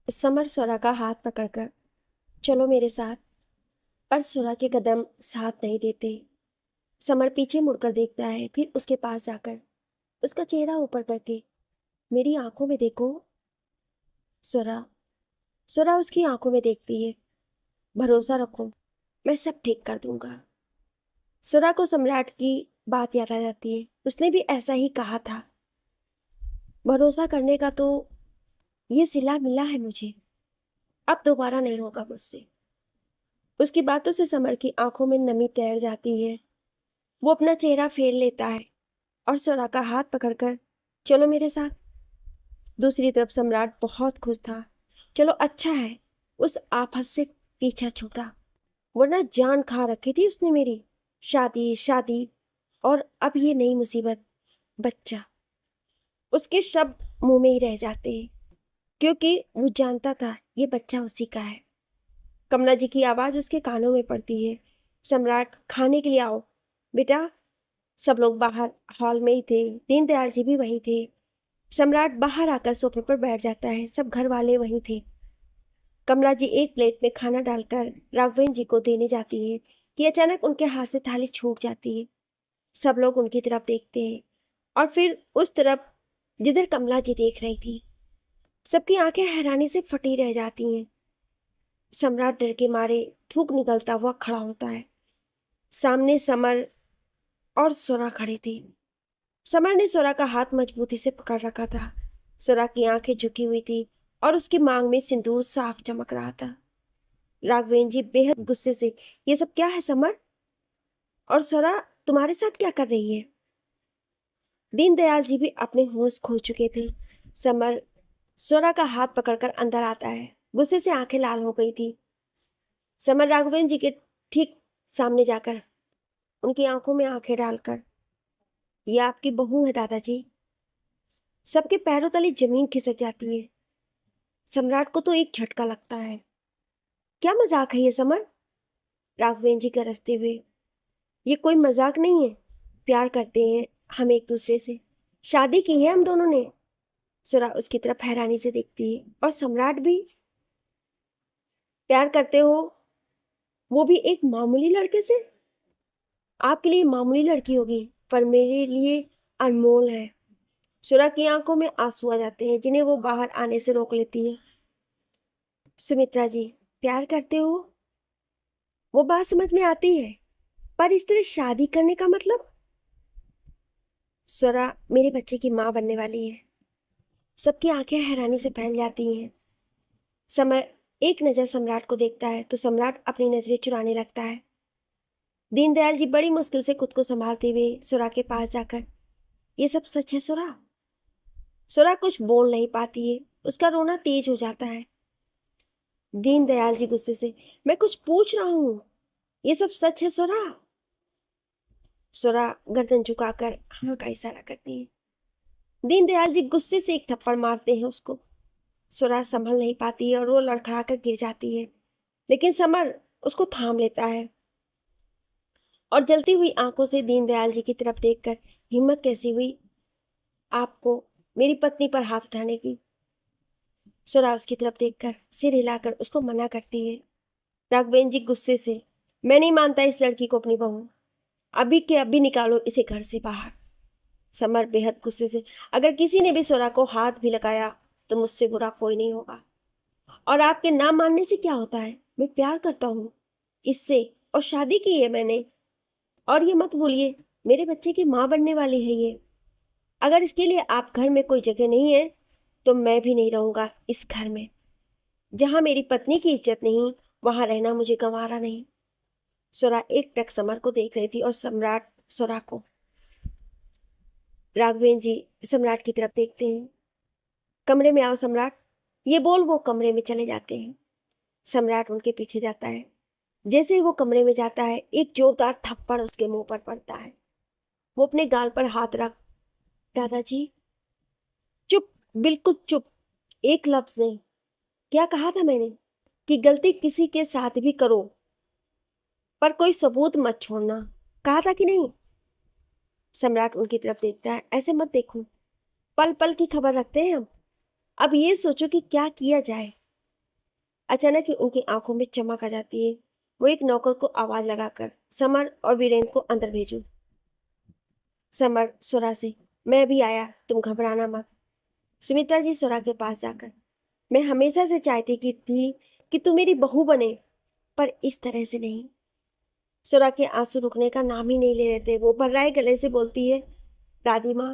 Summer स्वरा का हाथ पकड़कर चलो मेरे साथ, पर स्वरा के कदम साथ नहीं देते। समर पीछे मुड़कर देखता है, फिर उसके पास जाकर उसका चेहरा ऊपर करके मेरी आंखों में देखो। स्वरा स्वरा उसकी आंखों में देखती है। भरोसा रखो, मैं सब ठीक कर दूंगा। स्वरा को सम्राट की बात याद आ जाती है। उसने भी ऐसा ही कहा था। भरोसा करने का तो ये सिला मिला है मुझे, अब दोबारा नहीं होगा मुझसे। उसकी बातों से समर की आंखों में नमी तैर जाती है। वो अपना चेहरा फेर लेता है और स्वरा का हाथ पकड़कर चलो मेरे साथ। दूसरी तरफ सम्राट बहुत खुश था। चलो अच्छा है, उस आफत से पीछा छूटा, वरना जान खा रखी थी उसने मेरी। शादी शादी, और अब ये नई मुसीबत, बच्चा। उसके शब्द मुंह में ही रह जाते हैं, क्योंकि वो जानता था ये बच्चा उसी का है। कमला जी की आवाज उसके कानों में पड़ती है। सम्राट, खाने के लिए आओ बेटा। सब लोग बाहर हॉल में ही थे। दीनदयाल जी भी वही थे। सम्राट बाहर आकर सोफे पर बैठ जाता है। सब घर वाले वही थे। कमला जी एक प्लेट में खाना डालकर राघवेंद्र जी को देने जाती है कि अचानक उनके हाथ से थाली छूट जाती है। सब लोग उनकी तरफ देखते हैं और फिर उस तरफ जिधर कमला जी देख रही थी। सबकी आंखें हैरानी से फटी रह जाती हैं। सम्राट डर के मारे थूक निकलता हुआ खड़ा होता है। सामने समर और स्वरा खड़े थे। समर ने स्वरा का हाथ मजबूती से पकड़ रखा था। स्वरा की आंखें झुकी हुई थी और उसकी मांग में सिंदूर साफ चमक रहा था। राघवेंद्र जी बेहद गुस्से से, ये सब क्या है समर? और स्वरा तुम्हारे साथ क्या कर रही है? दीनदयाल जी भी अपने होश खो चुके थे। समर स्वरा का हाथ पकड़कर अंदर आता है। गुस्से से आंखें लाल हो गई थी। समर राघवेंद्र जी के ठीक सामने जाकर उनकी आंखों में आंखें डालकर, ये आपकी बहू है दादाजी। सबके पैरों तले जमीन खिसक जाती है। सम्राट को तो एक झटका लगता है। क्या मजाक है ये समर? राघवेंद्र जी गरजते हुए, ये कोई मजाक नहीं है। प्यार करते हैं हम एक दूसरे से, शादी की है हम दोनों ने। सुरा उसकी तरफ हैरानी से देखती है। और सम्राट भी प्यार करते हो? वो भी एक मामूली लड़के से? आपके लिए मामूली लड़की होगी, पर मेरे लिए अनमोल है। सुरा की आंखों में आंसू आ जाते हैं, जिन्हें वो बाहर आने से रोक लेती है। सुमित्रा जी, प्यार करते हो? वो बात समझ में आती है, पर इस तरह शादी करने का मतलब? स्वरा मेरे बच्चे की माँ बनने वाली है। सबकी आंखें हैरानी से फैल जाती हैं। समर एक नजर सम्राट को देखता है तो सम्राट अपनी नजरें चुराने लगता है। दीनदयाल जी बड़ी मुश्किल से खुद को संभालते हुए सुरा के पास जाकर, ये सब सच है सुरा? सुरा कुछ बोल नहीं पाती है। उसका रोना तेज हो जाता है। दीनदयाल जी गुस्से से, मैं कुछ पूछ रहा हूँ, ये सब सच है सुरा? सुरा गर्दन झुकाकर हाँ का इशारा करती है। दीनदयाल जी गुस्से से एक थप्पड़ मारते हैं उसको। सुरा संभल नहीं पाती है और वो लड़खड़ा कर गिर जाती है। लेकिन समर उसको थाम लेता है और जलती हुई आंखों से दीनदयाल जी की तरफ देखकर, हिम्मत कैसी हुई आपको मेरी पत्नी पर हाथ उठाने की? सुरा उसकी तरफ देखकर सिर हिलाकर उसको मना करती है। राघवेंद्र जी गुस्से से, मैं नहीं मानता इस लड़की को अपनी बहू। अभी के अभी निकालो इसे घर से बाहर। समर बेहद गुस्से से, अगर किसी ने भी सुरा को हाथ भी लगाया तो मुझसे बुरा कोई नहीं होगा। और आपके ना मानने से क्या होता है? मैं प्यार करता हूँ इससे, और शादी की है मैंने। और ये मत भूलिए, मेरे बच्चे की माँ बनने वाली है ये। अगर इसके लिए आप घर में कोई जगह नहीं है तो मैं भी नहीं रहूंगा इस घर में। जहां मेरी पत्नी की इज्जत नहीं, वहां रहना मुझे गंवारा नहीं। सुरा एक टक समर को देख रही थी और सम्राट सुरा को। राघवेंद्र जी सम्राट की तरफ देखते हैं। कमरे में आओ सम्राट, ये बोल वो कमरे में चले जाते हैं। सम्राट उनके पीछे जाता है। जैसे ही वो कमरे में जाता है, एक जोरदार थप्पड़ उसके मुंह पर पड़ता है। वो अपने गाल पर हाथ रख, दादाजी चुप, बिल्कुल चुप, एक लफ्ज नहीं। क्या कहा था मैंने? कि गलती किसी के साथ भी करो पर कोई सबूत मत छोड़ना, कहा था कि नहीं? सम्राट उनकी तरफ देखता है, ऐसे मत देखो, पल पल की खबर रखते हैं हम। अब ये सोचो कि क्या किया जाए। अचानक ही उनकी आंखों में चमक आ जाती है। वो एक नौकर को आवाज लगाकर समर और वीरेंद्र को अंदर भेजो। समर सुरा से, मैं अभी आया, तुम घबराना मत। सुमित्रा जी सुरा के पास जाकर, मैं हमेशा से चाहती की थी कि तू मेरी बहू बने, पर इस तरह से नहीं। सुरा के आंसू रुकने का नाम ही नहीं ले रहे थे। वो भर्राए गले से बोलती है, दादी माँ।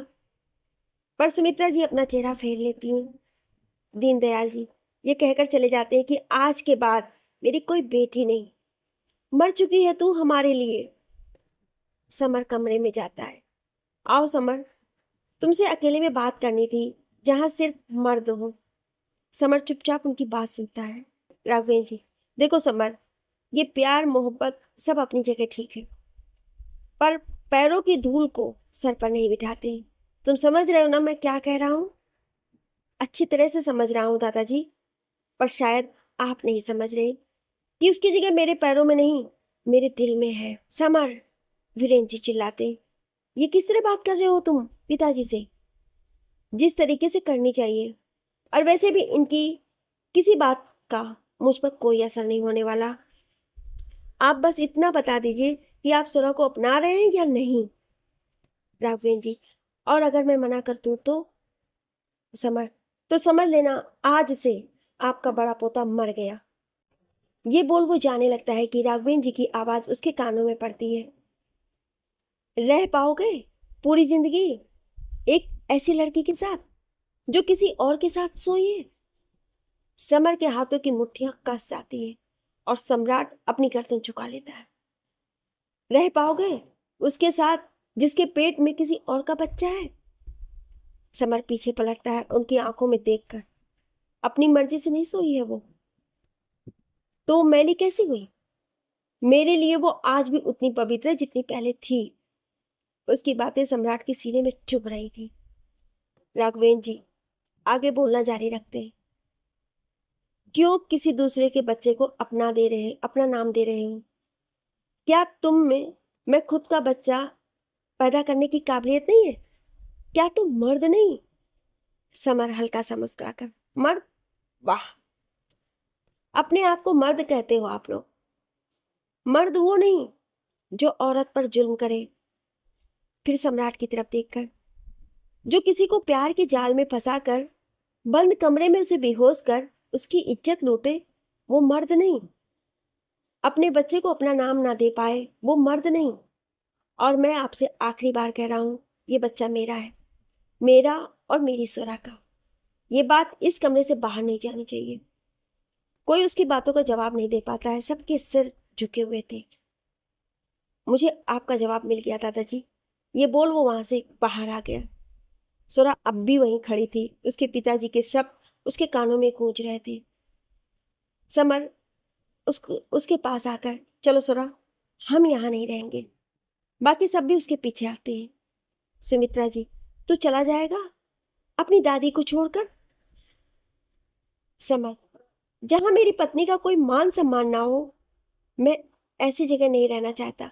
पर सुमित्रा जी अपना चेहरा फेर लेती हैं। दीनदयाल जी ये कहकर चले जाते हैं कि आज के बाद मेरी कोई बेटी नहीं, मर चुकी है तू हमारे लिए। समर कमरे में जाता है। आओ समर, तुमसे अकेले में बात करनी थी, जहां सिर्फ मर्द हो। समर चुपचाप उनकी बात सुनता है। राघवेंद्र जी, देखो समर, ये प्यार मोहब्बत सब अपनी जगह ठीक है, पर पैरों की धूल को सर पर नहीं बिठाते। तुम समझ रहे हो ना मैं क्या कह रहा हूं? अच्छी तरह से समझ रहा हूं दादाजी, पर शायद आप नहीं समझ रहे कि उसकी जगह मेरे पैरों में नहीं, मेरे दिल में है। समर, वीरेंद्र जी चिल्लाते, ये किस तरह बात कर रहे हो तुम पिताजी से? जिस तरीके से करनी चाहिए। और वैसे भी इनकी किसी बात का मुझ पर कोई असर नहीं होने वाला। आप बस इतना बता दीजिए कि आप सुरा को अपना रहे हैं या नहीं। राघवेंद्र जी, और अगर मैं मना कर दूं तो? समर, तो समझ लेना आज से आपका बड़ा पोता मर गया। ये बोल वो जाने लगता है कि राघवेंद्र जी की आवाज उसके कानों में पड़ती है। रह पाओगे पूरी जिंदगी एक ऐसी लड़की के साथ जो किसी और के साथ सोई है? समर के हाथों की मुट्ठियां कस जाती है और सम्राट अपनी गर्दन झुका लेता है। रह पाओगे उसके साथ जिसके पेट में किसी और का बच्चा है? समर पीछे पलटता है, उनकी आंखों में देखकर। अपनी मर्जी से नहीं सोई है वो, तो मैली कैसी हुई? मेरे लिए वो आज भी उतनी पवित्र है जितनी पहले थी। उसकी बातें सम्राट के सीने में चुभ रही थी। राघवेंद्र जी आगे बोलना जारी रखते हैं। क्यों किसी दूसरे के बच्चे को अपना दे रहे, अपना नाम दे रहे हो? क्या तुम में मैं खुद का बच्चा पैदा करने की काबिलियत नहीं है? क्या तुम मर्द नहीं? समर हल्का सा मुस्कुराकर, मर्द? वाह, अपने आप को मर्द कहते हो आप लोग। मर्द वो नहीं जो औरत पर जुल्म करे। फिर सम्राट की तरफ देखकर, जो किसी को प्यार के जाल में फंसाकर बंद कमरे में उसे बेहोश कर उसकी इज्जत लूटे, वो मर्द नहीं। अपने बच्चे को अपना नाम ना दे पाए, वो मर्द नहीं। और मैं आपसे आखिरी बार कह रहा हूं, ये बच्चा मेरा है, मेरा और मेरी सुरा का। ये बात इस कमरे से बाहर नहीं जानी चाहिए। कोई उसकी बातों का जवाब नहीं दे पाता है। सबके सिर झुके हुए थे। मुझे आपका जवाब मिल गया दादाजी, ये बोल वो वहां से बाहर आ गया। सुरा अब भी वहीं खड़ी थी। उसके पिताजी के शब्द उसके कानों में गूंज रहे थे। समर उसको उसके पास आकर, चलो सुरा, हम यहाँ नहीं रहेंगे। बाकी सब भी उसके पीछे आते हैं। सुमित्रा जी, तू चला जाएगा अपनी दादी को छोड़कर? समर, जहां मेरी पत्नी का कोई मान सम्मान ना हो, मैं ऐसी जगह नहीं रहना चाहता।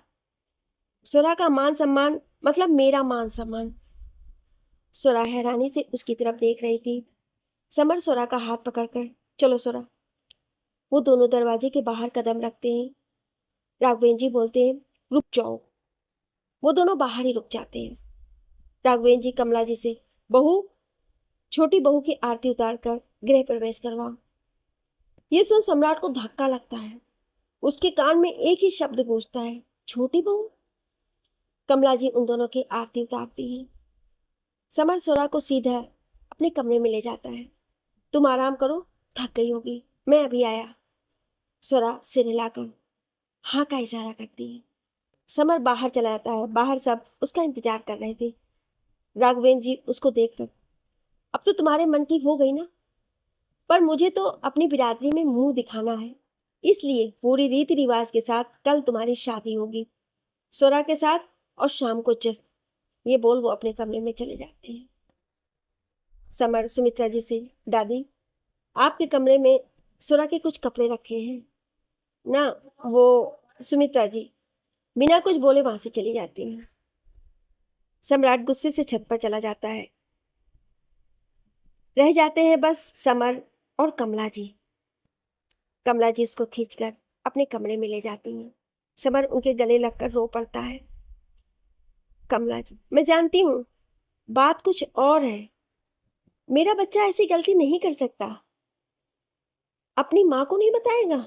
सुरा का मान सम्मान मतलब मेरा मान सम्मान। सुरा हैरानी से उसकी तरफ देख रही थी। समर सुरा का हाथ पकड़कर, चलो सुरा। वो दोनों दरवाजे के बाहर कदम रखते हैं। राघवेंद्र जी बोलते हैं, रुक जाओ। वो दोनों बाहर ही रुक जाते हैं। राघवेंद्र जी कमला जी से, बहू, छोटी बहू की आरती उतारकर गृह प्रवेश करवाओ। ये सुन सम्राट को धक्का लगता है। उसके कान में एक ही शब्द गूंजता है, छोटी बहू। कमला जी उन दोनों की आरती उतारती हैं। समर सुरा को सीधा अपने कमरे में ले जाता है। तुम आराम करो, थक गई होगी, मैं अभी आया। सुरा सिर हिलाकर हाँ का इशारा करती है। समर बाहर चला जाता है। बाहर सब उसका इंतजार कर रहे थे। राघवेंद्र जी उसको देखकर, अब तो तुम्हारे मन की हो गई ना, पर मुझे तो अपनी बिरादरी में मुंह दिखाना है, इसलिए पूरी रीति रिवाज के साथ कल तुम्हारी शादी होगी सुरा के साथ, और शाम को जश्न। ये बोल वो अपने कमरे में चले जाते हैं। समर सुमित्रा जी से, दादी, आपके कमरे में सुरा के कुछ कपड़े रखे हैं ना? वो सुमित्रा जी बिना कुछ बोले वहां से चली जाती हैं। सम्राट गुस्से से छत पर चला जाता है। रह जाते हैं बस समर और कमला जी। कमला जी उसको खींचकर अपने कमरे में ले जाती हैं। समर उनके गले लगकर रो पड़ता है। कमला जी, मैं जानती हूँ बात कुछ और है। मेरा बच्चा ऐसी गलती नहीं कर सकता। अपनी माँ को नहीं बताएगा?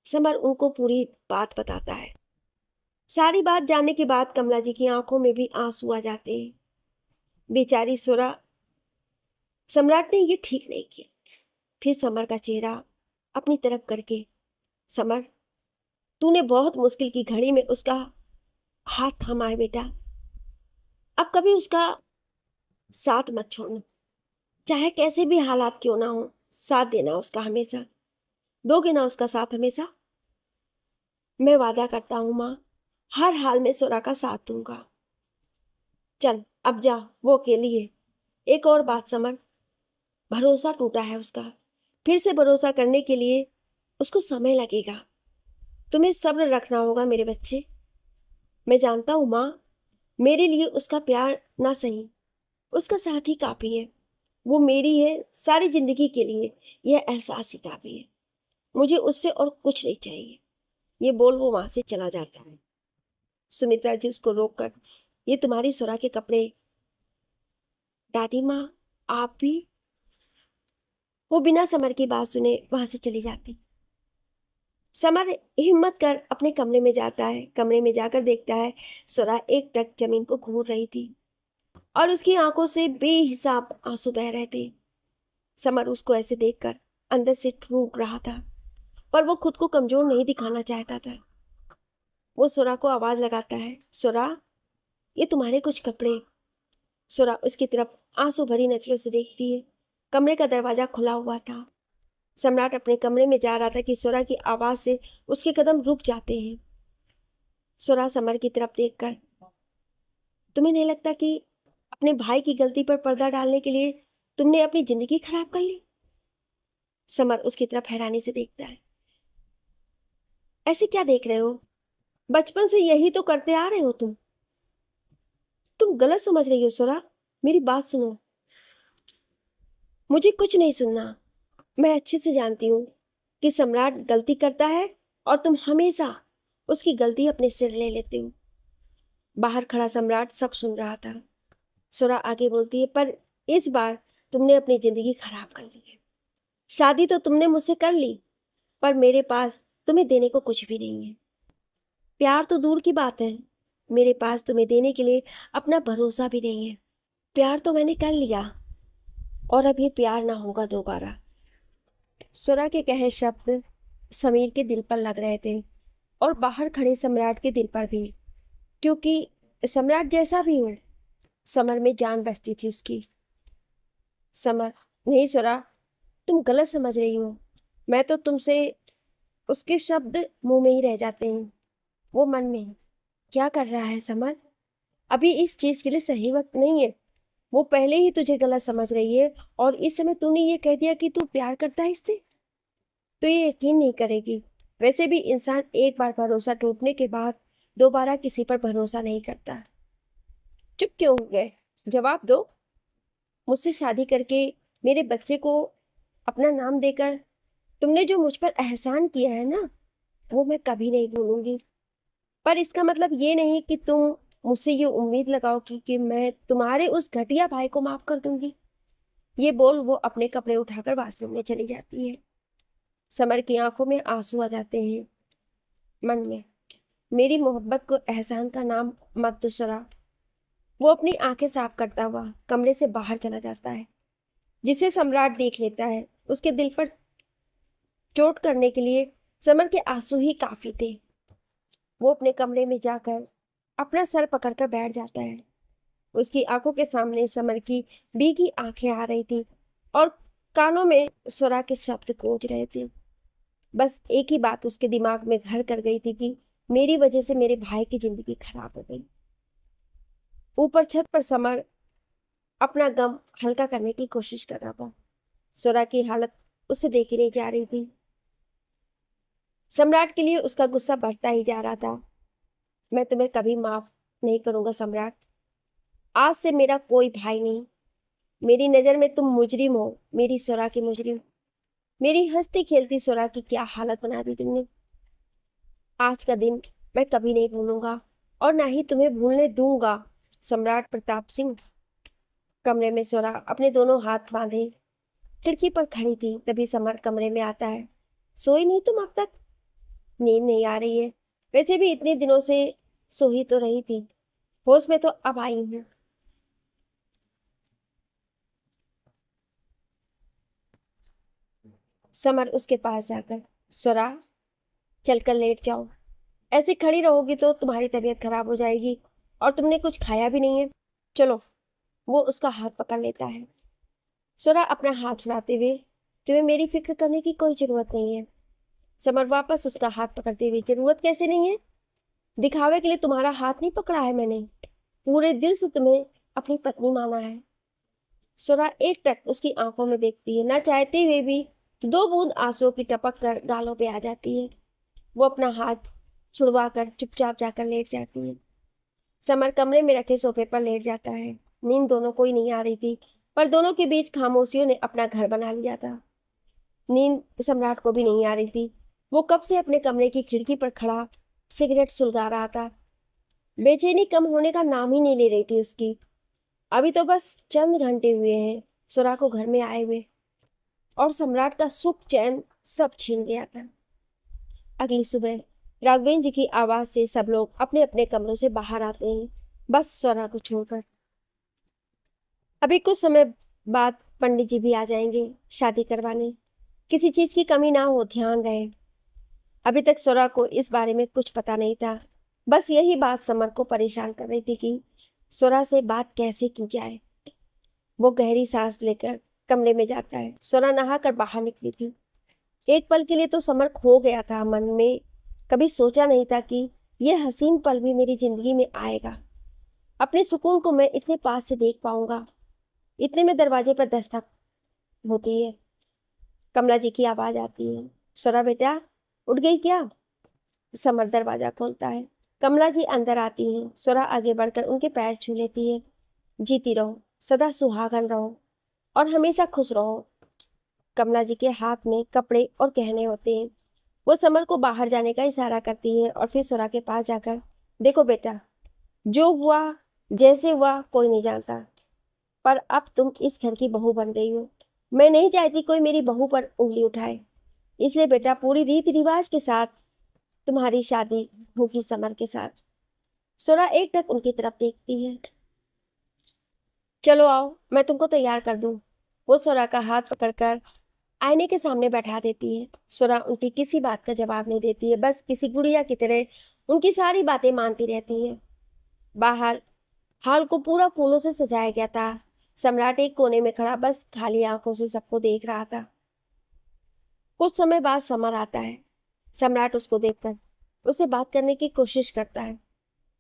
समर उनको पूरी बात बताता है। सारी बात जानने के बाद कमला जी की आंखों में भी आंसू आ जाते हैं। बेचारी सुरा, सम्राट ने ये ठीक नहीं किया। फिर समर का चेहरा अपनी तरफ करके, समर, तूने बहुत मुश्किल की घड़ी में उसका हाथ थामा है बेटा। अब कभी उसका साथ मत छोड़ना, चाहे कैसे भी हालात क्यों ना हो, साथ देना उसका हमेशा। दोगे ना उसका साथ हमेशा? मैं वादा करता हूं माँ, हर हाल में सुरा का साथ दूंगा। चल अब जा, वो अकेली है। एक और बात समर, भरोसा टूटा है उसका। फिर से भरोसा करने के लिए उसको समय लगेगा। तुम्हें सब्र रखना होगा मेरे बच्चे। मैं जानता हूं माँ, मेरे लिए उसका प्यार ना सही, उसका साथ ही काफी है। वो मेरी है सारी जिंदगी के लिए, यह एहसास ही काफी है। मुझे उससे और कुछ नहीं चाहिए। ये बोल वो वहां से चला जाता है। सुमित्रा जी उसको रोककर, ये तुम्हारी सुरा के कपड़े। दादी माँ, आप भी? वो बिना समर की बात सुने वहां से चली जाती। समर हिम्मत कर अपने कमरे में जाता है। कमरे में जाकर देखता है सुरा एक टक जमीन को घूर रही थी और उसकी आंखों से बेहिसाब आंसू बह रहे थे। समर उसको ऐसे देखकर अंदर से टूट रहा था, पर वो खुद को कमजोर नहीं दिखाना चाहता था। वो सुरा को आवाज लगाता है, सुरा, ये तुम्हारे कुछ कपड़े। सुरा उसकी तरफ आंसू भरी नजरों से देखती है। कमरे का दरवाजा खुला हुआ था। सम्राट अपने कमरे में जा रहा था कि सुरा की आवाज से उसके कदम रुक जाते हैं। सुरा समर की तरफ देखकर, तुम्हें नहीं लगता कि अपने भाई की गलती पर पर्दा डालने के लिए तुमने अपनी जिंदगी खराब कर ली? समर उसकी तरफ हैरानी से देखता है। ऐसे क्या देख रहे हो? बचपन से यही तो करते आ रहे हो तुम गलत समझ रही हो सुरा। मेरी बात सुनो। मुझे कुछ नहीं सुनना। मैं अच्छे से जानती हूँ कि सम्राट गलती करता है और तुम हमेशा उसकी गलती अपने सिर ले लेते हो। बाहर खड़ा सम्राट सब सुन रहा था। सुरा आगे बोलती है, पर इस बार तुमने अपनी जिंदगी खराब कर ली है। शादी तो तुमने मुझसे कर ली, पर मेरे पास तुम्हें देने को कुछ भी नहीं है। प्यार तो दूर की बात है, मेरे पास तुम्हें देने के लिए अपना भरोसा भी नहीं है। प्यार तो मैंने कर लिया और अब ये प्यार ना होगा दोबारा। सुरा के कहे शब्द समीर के दिल पर लग रहे थे और बाहर खड़े सम्राट के दिल पर भी, क्योंकि सम्राट जैसा भी हो, समर में जान बसती थी उसकी। समर, नहीं सुरा, तुम गलत समझ रही हो। मैं तो तुमसे, उसके शब्द मुंह में ही रह जाते हैं, वो मन में। क्या कर रहा है समर? अभी इस चीज के लिए सही वक्त नहीं है। वो पहले ही तुझे गलत समझ रही है और इस समय तूने ये कह दिया कि तू प्यार करता है इससे, तो ये यकीन नहीं करेगी। वैसे भी इंसान एक बार भरोसा टूटने के बाद दोबारा किसी पर भरोसा नहीं करता। चुप क्यों हो गए? जवाब दो। मुझसे शादी करके मेरे बच्चे को अपना नाम देकर तुमने जो मुझ पर एहसान किया है ना, वो मैं कभी नहीं भूलूंगी। पर इसका मतलब ये नहीं कि तुम मुझसे ये उम्मीद लगाओ कि मैं तुम्हारे उस घटिया भाई को माफ कर दूंगी। ये बोल वो अपने कपड़े उठाकर वॉशरूम में चली जाती है। समर की आंखों में आंसू आ जाते हैं। मन में, मेरी मोहब्बत को एहसान का नाम मत दो सरा। वो अपनी आंखें साफ करता हुआ कमरे से बाहर चला जाता है। जिसे सम्राट देख लेता है, उसके दिल पर चोट करने के लिए समर के आंसू ही काफी थे। वो अपने कमरे में जाकर अपना सर पकड़कर बैठ जाता है। उसकी आंखों के सामने समर की भीगी आंखें आ रही थी और कानों में सुरा के शब्द गूंज रहे थे। बस एक ही बात उसके दिमाग में घर कर गई थी कि मेरी वजह से मेरे भाई की जिंदगी खराब हो गई। ऊपर छत पर समर अपना गम हल्का करने की कोशिश कर रहा था। सुरा की हालत उसे देखी नहीं जा रही थी। सम्राट के लिए उसका गुस्सा बढ़ता ही जा रहा था। मैं तुम्हें कभी माफ नहीं करूंगा सम्राट। आज से मेरा कोई भाई नहीं। मेरी नजर में तुम मुजरिम हो, मेरी सुरा की मुजरिम। मेरी हंसती खेलती सुरा की क्या हालत बना दी तुमने। आज का दिन मैं कभी नहीं भूलूंगा और ना ही तुम्हें भूलने दूंगा। सम्राट प्रताप सिंह। कमरे में सुरा अपने दोनों हाथ बांधे खिड़की पर खड़ी थी, तभी समर कमरे में आता है। सोई नहीं तुम अब तक? नींद नहीं आ रही है? वैसे भी इतने दिनों से सो ही तो रही थी। होश में तो अब आई हूँ। समर उसके पास जाकर, सुरा चलकर लेट जाओ। ऐसे खड़ी रहोगी तो तुम्हारी तबीयत खराब हो जाएगी और तुमने कुछ खाया भी नहीं है। चलो। वो उसका हाथ पकड़ लेता है। सुरा अपना हाथ छुड़ाते हुए, तुम्हें मेरी फिक्र करने की कोई जरूरत नहीं है। समर वापस उसका हाथ पकड़ते हुए, जरूरत कैसे नहीं है? दिखावे के लिए तुम्हारा हाथ नहीं पकड़ा है मैंने, पूरे दिल से तुम्हें अपनी पत्नी माना है। सुरा एक टक उसकी आंखों में देखती है, ना चाहते हुए भी दो बूंद आंसुओं की टपक कर गालों पे आ जाती है। वो अपना हाथ छुड़वा कर चुपचाप जाकर लेट जाती है। समर कमरे में रखे सोफे पर लेट जाता है। नींद दोनों को ही नहीं आ रही थी, पर दोनों के बीच खामोशियों ने अपना घर बना लिया था। नींद सम्राट को भी नहीं आ रही थी। वो कब से अपने कमरे की खिड़की पर खड़ा सिगरेट सुलगा रहा था। बेचैनी कम होने का नाम ही नहीं ले रही थी उसकी। अभी तो बस चंद घंटे हुए हैं सुरा को घर में आए हुए, और सम्राट का सुख चैन सब छीन गया था। अगली सुबह राघवेंद्र जी की आवाज से सब लोग अपने अपने कमरों से बाहर आते हैं, बस सुरा को छोड़कर। अभी कुछ समय बाद पंडित जी भी आ जाएंगे शादी करवाने। किसी चीज की कमी ना हो, ध्यान रहे। अभी तक सुरा को इस बारे में कुछ पता नहीं था। बस यही बात समर को परेशान कर रही थी कि सुरा से बात कैसे की जाए। वो गहरी सांस लेकर कमरे में जाता है। सुरा नहाकर बाहर निकली थी। एक पल के लिए तो समर खो गया था मन में। कभी सोचा नहीं था कि यह हसीन पल भी मेरी जिंदगी में आएगा। अपने सुकून को मैं इतने पास से देख पाऊंगा। इतने में दरवाजे पर दस्तक होती है। कमला जी की आवाज आती है, सुरा बेटा उठ गई क्या? समर दरवाजा खोलता है। कमला जी अंदर आती हैं। सुरा आगे बढ़कर उनके पैर छू लेती है। जीती रहो, सदा सुहागन रहो और हमेशा खुश रहो। कमला जी के हाथ में कपड़े और गहने होते हैं। वो समर को बाहर जाने का इशारा करती है और फिर सुरा के पास जाकर, देखो बेटा, जो हुआ जैसे हुआ कोई नहीं जानता, पर अब तुम इस घर की बहू बन गई हो। मैं नहीं चाहती कोई मेरी बहू पर उंगली उठाए, इसलिए बेटा पूरी रीति रिवाज के साथ तुम्हारी शादी होगी समर के साथ। सुरा एक टक उनकी तरफ देखती है। चलो आओ, मैं तुमको तैयार कर दूं। वो सुरा का हाथ पकड़कर आईने के सामने बैठा देती है। सुरा उनकी किसी बात का जवाब नहीं देती है, बस किसी गुड़िया की तरह उनकी सारी बातें मानती रहती है। बाहर हॉल को पूरा फूलों से सजाया गया था। सम्राट एक कोने में खड़ा बस खाली आंखों से सबको देख रहा था। कुछ समय बाद समर आता है। सम्राट उसको देखकर उससे बात करने की कोशिश करता है।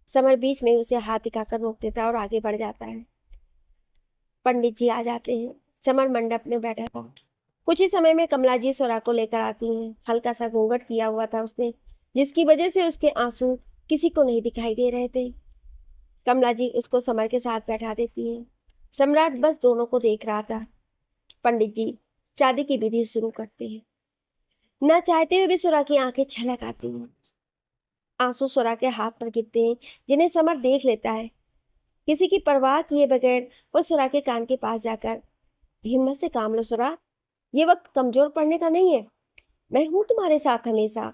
समर बीच में उसे हाथ दिखाकर रोक देता है और आगे बढ़ जाता है। पंडित जी आ जाते हैं। समर मंडप में बैठा था। कुछ ही समय में कमला जी सुरा को लेकर आती हैं। हल्का सा घूंघट किया हुआ था उसने, जिसकी वजह से उसके आंसू किसी को नहीं दिखाई दे रहे थे। कमला जी उसको समर के साथ बैठा देती हैं। सम्राट बस दोनों को देख रहा था। पंडित जी शादी की विधि शुरू करते हैं। न चाहते हुए भी सुरा की आंखें छलक आती हैं। आंसू सुरा के हाथ पर गिरते हैं, जिन्हें समर देख लेता है। किसी की परवाह किए बगैर वो सुरा के कान के पास जाकर, हिम्मत से काम लो सुरा, ये वक्त कमजोर पड़ने का नहीं है। मैं हूं तुम्हारे साथ हमेशा।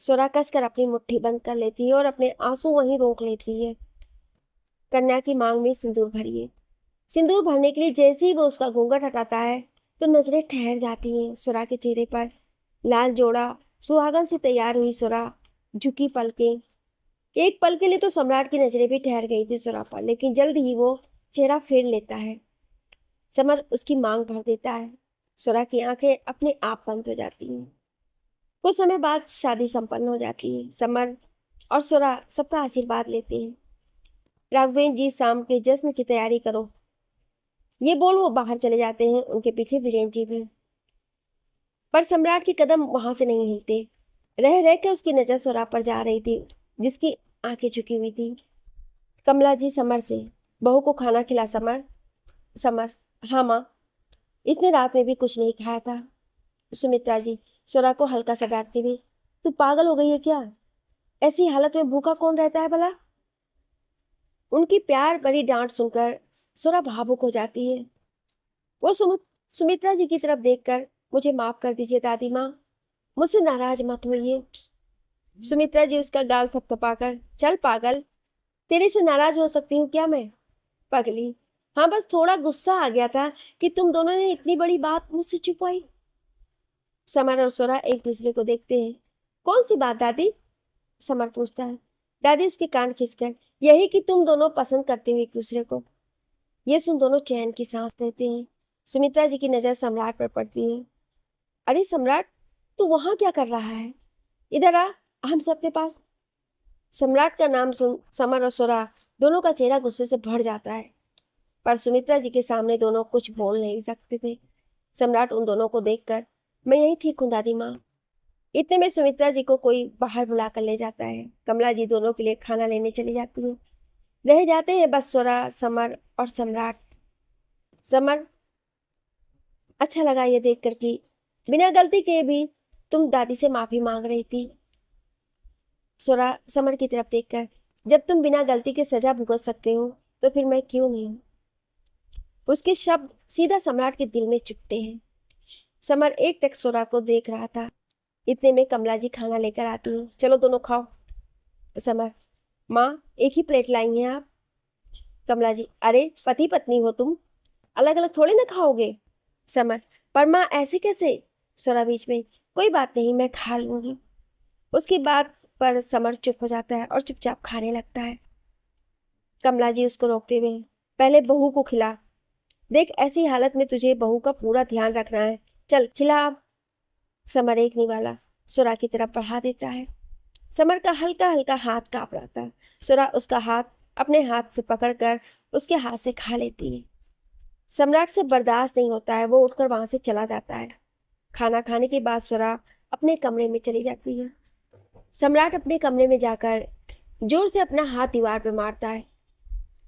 सुरा कसकर अपनी मुट्ठी बंद कर लेती है और अपने आंसू वहीं रोक लेती है। कन्या की मांग में सिंदूर भरिए। सिंदूर भरने के लिए जैसे ही वो उसका घूंघट हटाता है तो नजरें ठहर जाती हैं सुरा के चेहरे पर। लाल जोड़ा सुहागन से तैयार हुई सुरा, झुकी पलकें। एक पल के लिए तो सम्राट की नजरें भी ठहर गई थी सुरा पर, लेकिन जल्द ही वो चेहरा फेर लेता है। समर उसकी मांग भर देता है। सुरा की आंखें अपने आप बंद हो जाती हैं। कुछ समय बाद शादी संपन्न हो जाती है। समर और सुरा सबका आशीर्वाद लेते हैं। राघवेंद्र जी शाम के जश्न की तैयारी करो, ये बोल वो बाहर चले जाते हैं। उनके पीछे वीरेंद्र जी भी। पर सम्राट के कदम वहां से नहीं हिलते। रह रह के उसकी नजर सुरा पर जा रही थी, जिसकी आंखें झुकी हुई थी। कमला जी समर से, बहू को खाना खिला समर। समर, हाँ माँ, इसने रात में भी कुछ नहीं खाया था। सुमित्रा जी सुरा को हल्का सा डांटती हुई, तू पागल हो गई है क्या? ऐसी हालत में भूखा कौन रहता है भला? उनकी प्यार भरी डांट सुनकर सुरा भावुक हो जाती है। वो सुमित्रा जी की तरफ देखकर, मुझे माफ कर दीजिए दादी माँ, मुझसे नाराज मत होइए। सुमित्रा जी उसका गाल थपथपाकर, चल पागल, तेरे से नाराज हो सकती हूँ क्या मैं? पगली, हाँ बस थोड़ा गुस्सा आ गया था कि तुम दोनों ने इतनी बड़ी बात मुझसे छुपाई। समर और सोरा एक दूसरे को देखते हैं। कौन सी बात दादी? समर पूछता है। दादी उसके कान खींचकर, यही कि तुम दोनों पसंद करते हो एक दूसरे को। ये सुन दोनों चैन की सांस लेते हैं। सुमित्रा जी की नजर सम्राट पर पड़ती है। अरे सम्राट, तू वहां क्या कर रहा है? इधर आ, हम सबके पास। सम्राट का नाम सुन समर और सोरा दोनों का चेहरा गुस्से से भर जाता है, पर सुमित्रा जी के सामने दोनों कुछ बोल नहीं सकते थे। सम्राट उन दोनों को देखकर, मैं यही ठीक हूँ दादी माँ। इतने में सुमित्रा जी को कोई बाहर बुला कर ले जाता है। कमला जी दोनों के लिए खाना लेने चली जाती है। रह जाते हैं बस सोरा, समर और सम्राट। समर, अच्छा लगा ये देख कर कि बिना गलती के भी तुम दादी से माफी मांग रही थी। सोरा समर की तरफ देखकर, जब तुम बिना गलती के सजा भुगत सकते हो तो फिर मैं क्यों नहीं? उसके शब्द सीधा सम्राट के दिल में चुभते हैं। समर एक टक सोरा को देख रहा था। इतने में कमला जी खाना लेकर आती हैं। चलो दोनों खाओ। समर, माँ एक ही प्लेट लाई हैं आप? कमला जी, अरे पति पत्नी हो तुम, अलग अलग थोड़े ना खाओगे। समर, पर माँ ऐसे कैसे? सोरा बीच में, कोई बात नहीं मैं खा लूंगी। उसकी बात पर समर चुप हो जाता है और चुपचाप खाने लगता है। कमला जी उसको रोकते हुए, पहले बहू को खिला। देख ऐसी हालत में तुझे बहू का पूरा ध्यान रखना है, चल खिला अब। समर एक निवाला सुरा की तरफ बढ़ा देता है। समर का हल्का हल्का हाथ कांप रहा था। सुरा उसका हाथ अपने हाथ से पकड़कर उसके हाथ से खा लेती है। सम्राट से बर्दाश्त नहीं होता है, वो उठकर वहां से चला जाता है। खाना खाने के बाद सुरा अपने कमरे में चली जाती है। सम्राट अपने कमरे में जाकर जोर से अपना हाथ दीवार पर मारता है।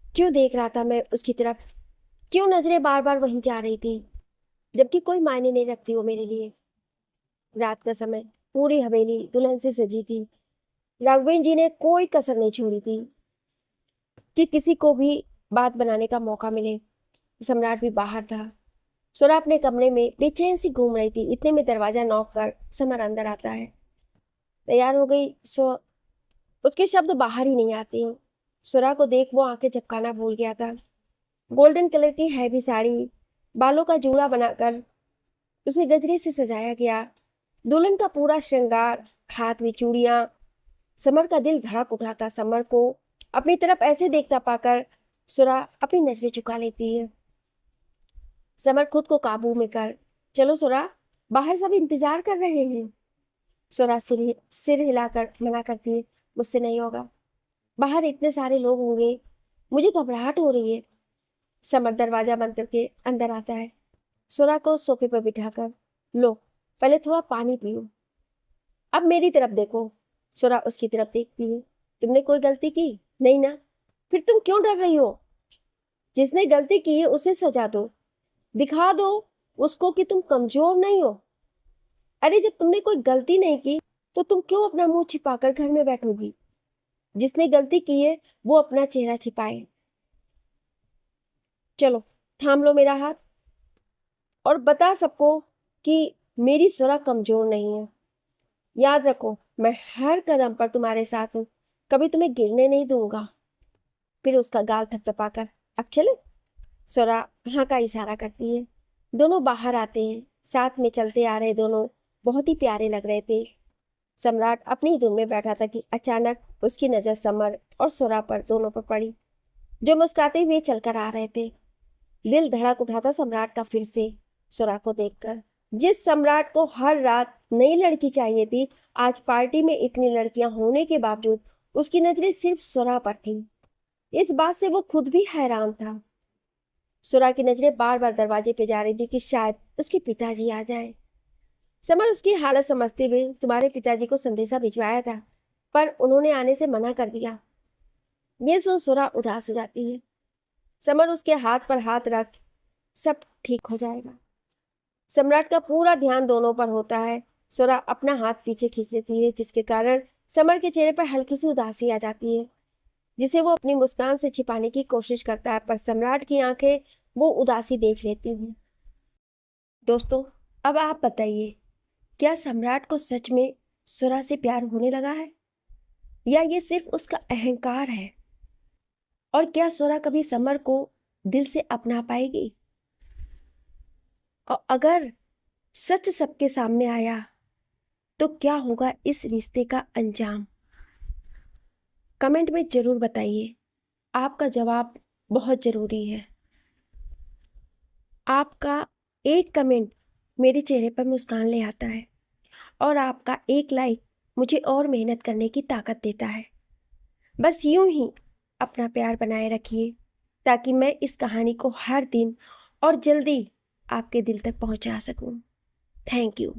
क्यों देख रहा था मैं उसकी तरफ? क्यों नजरें बार बार वहीं जा रही थी, जबकि कोई मायने नहीं रखती वो मेरे लिए? रात का समय, पूरी हवेली दुल्हन से सजी थी। राघवेंद्र जी ने कोई कसर नहीं छोड़ी थी कि किसी को भी बात बनाने का मौका मिले। सम्राट भी बाहर था। सोरा अपने कमरे में बेचैन सी घूम रही थी। इतने में दरवाजा नॉक कर समर अंदर आता है। तैयार हो गई सो? उसके शब्द बाहर ही नहीं आते हैं। सोरा को देख वो आंखें झपकाना भूल गया था। गोल्डन कलर की हैवी साड़ी, बालों का जूड़ा बनाकर उसे गजरे से सजाया गया, दुल्हन का पूरा श्रृंगार, हाथ में चूड़ियां। समर का दिल धड़क उठा था। समर को अपनी तरफ ऐसे देखता पाकर सुरा अपनी नजरें झुका लेती है। समर खुद को काबू में कर, चलो सुरा, बाहर सब इंतजार कर रहे हैं। सुरा सिर हिलाकर मना करती है, मुझसे नहीं होगा, बाहर इतने सारे लोग होंगे, मुझे घबराहट हो रही है। समर दरवाजा बंद करके अंदर आता है। सुरा को सोफे पर बिठाकर, लो पहले थोड़ा पानी पियो, अब मेरी तरफ देखो। सुरा उसकी तरफ देखती है। तुमने कोई गलती की नहीं ना? फिर तुम क्यों डर रही हो? जिसने गलती की है उसे सजा दो, दिखा दो उसको कि तुम कमजोर नहीं हो। अरे जब तुमने कोई गलती नहीं की तो तुम क्यों अपना मुंह छिपाकर घर में बैठोगी? जिसने गलती की है वो अपना चेहरा छिपाए। चलो थाम लो मेरा हाथ और बता सबको कि मेरी सुरा कमजोर नहीं है। याद रखो, मैं हर कदम पर तुम्हारे साथ हूं, कभी तुम्हें गिरने नहीं दूंगा। फिर उसका गाल थपथपाकर, अब चले? सुरा हाँ का इशारा करती है। दोनों बाहर आते हैं। साथ में चलते आ रहे दोनों बहुत ही प्यारे लग रहे थे। सम्राट अपनी धुन में बैठा था कि अचानक उसकी नजर समर और सुरा पर दोनों पर पड़ी, जो मुस्कुराते हुए चलकर आ रहे थे। दिल धड़क उठा था सम्राट का फिर से सुरा को देखकर। जिस सम्राट को हर रात नई लड़की चाहिए थी, आज पार्टी में इतनी लड़कियां होने के बावजूद उसकी नजरें सिर्फ सुरा पर थी। इस बात से वो खुद भी हैरान था। सुरा की नजरें बार बार दरवाजे पे जा रही थी कि शायद उसके पिताजी आ जाएं। समर उसकी हालत समझते हुए, तुम्हारे पिताजी को संदेशा भिजवाया था पर उन्होंने आने से मना कर दिया। ये सुन सुरा उदास हो जाती है। समर उसके हाथ पर हाथ रख, सब ठीक हो जाएगा। सम्राट का पूरा ध्यान दोनों पर होता है। सुरा अपना हाथ पीछे खींच लेती है, जिसके कारण समर के चेहरे पर हल्की सी उदासी आ जाती है, जिसे वो अपनी मुस्कान से छिपाने की कोशिश करता है, पर सम्राट की आंखें वो उदासी देख लेती हैं। दोस्तों, अब आप बताइए, क्या सम्राट को सच में सुरा से प्यार होने लगा है, या ये सिर्फ उसका अहंकार है? और क्या सुरा कभी समर को दिल से अपना पाएगी? और अगर सच सबके सामने आया तो क्या होगा इस रिश्ते का अंजाम? कमेंट में जरूर बताइए। आपका जवाब बहुत जरूरी है। आपका एक कमेंट मेरे चेहरे पर मुस्कान ले आता है, और आपका एक लाइक मुझे और मेहनत करने की ताकत देता है। बस यूं ही अपना प्यार बनाए रखिए, ताकि मैं इस कहानी को हर दिन और जल्दी आपके दिल तक पहुंचा सकूं। Thank you.